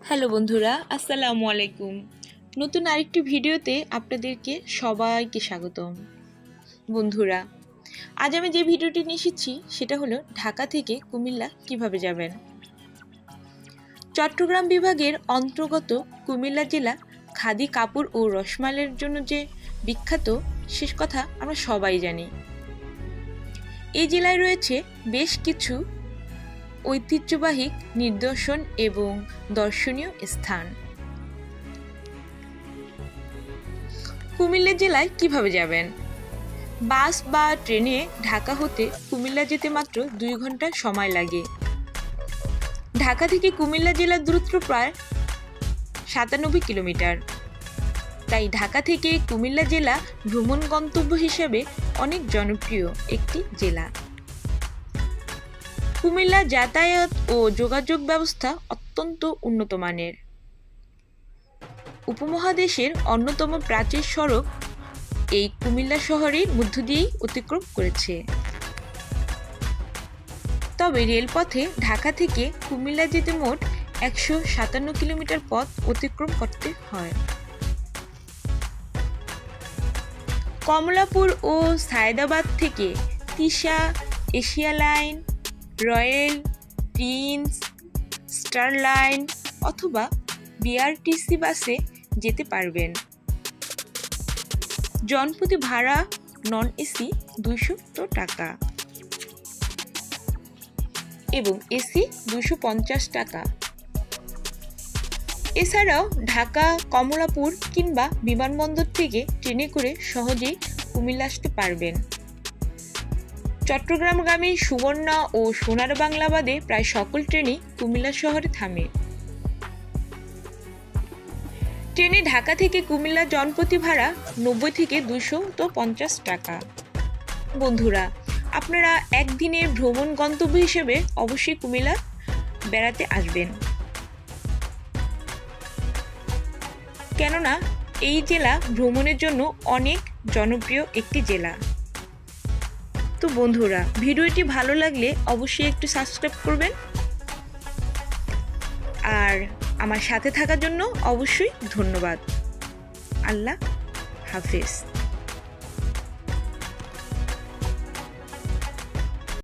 Hello বন্ধুরা, আসসালামু আলাইকুম। নতুন আরেকটি ভিডিওতে আপনাদেরকে সবাইকে স্বাগতম। বন্ধুরা, আজ আমি যে ভিডিওটি নিয়ে এসেছি সেটা হলো ঢাকা থেকে কুমিল্লা কিভাবে যাবেন। চট্টগ্রাম বিভাগের অন্তর্গত কুমিল্লা জেলা খাদি কাপড় ও রসমালাইয়ের জন্য যে বিখ্যাত, শেষ কথা আমরা সবাই জানি। এই জেলায় রয়েছে বেশ কিছু ঐতিহ্যবাহী নিদর্শন এবং দর্শনীয় স্থান। কুমিল্লা জেলায় কিভাবে যাবেন? বাস বা ট্রেনে ঢাকা হতে কুমিল্লা যেতে মাত্র 2 ঘন্টা সময় লাগে। ঢাকা থেকে কুমিল্লা জেলার দূরত্ব প্রায় 97 কিলোমিটার। তাই ঢাকা থেকে কুমিল্লা জেলা ভ্রমণ গন্তব্য হিসেবে অনেক জনপ্রিয় একটি জেলা। কুমিল্লা যাতায়াত ও যোগাযোগ ব্যবস্থা অত্যন্ত উন্নত মানের। উপমহাদেশের অন্যতম প্রাচীন সড়ক এই কুমিল্লা শহরের মধ্য দিয়েই অতিক্রম করেছে। তবে রেলপথে ঢাকা থেকে কুমিল্লা যেতে মোট 157 কিলোমিটার পথ অতিক্রম করতে হয়। কমলাপুর ও সায়দাবাদ থেকে Tisha, Asia line, royal, Prince, star line অথবা বিআরটিসি বাসে যেতে পারবেন। জনপ্রতি ভাড়া নন এসি 200 টাকা এবং এসি 250 টাকা। এছাড়াও ঢাকা, কমলাপুর কিংবা বিমানবন্দর থেকে ট্রেনে করে সহজেই কুমিল্লা আসতে পারবেন। চট্টগ্রামগামী সুবর্ণা ও সোনার বাংলা বাদে প্রায় সকল ট্রেনই কুমিল্লা শহরে থামে। ট্রেনে ঢাকা থেকে কুমিল্লা জনপ্রতি ভাড়া 90 থেকে 250 টাকা। বন্ধুরা, আপনারা একদিনের ভ্রমণ গন্তব্য হিসেবে অবশ্যই কুমিল্লা বেড়াতে আসবেন, কেননা এই জেলা ভ্রমণের জন্য অনেক জনপ্রিয় একটি জেলা। তো বন্ধুরা, ভিডিওটি ভালো লাগলে অবশ্যই একটু সাবস্ক্রাইব করবেন আর আমার সাথে থাকার জন্য অবশ্যই ধন্যবাদ। আল্লাহ হাফেজ।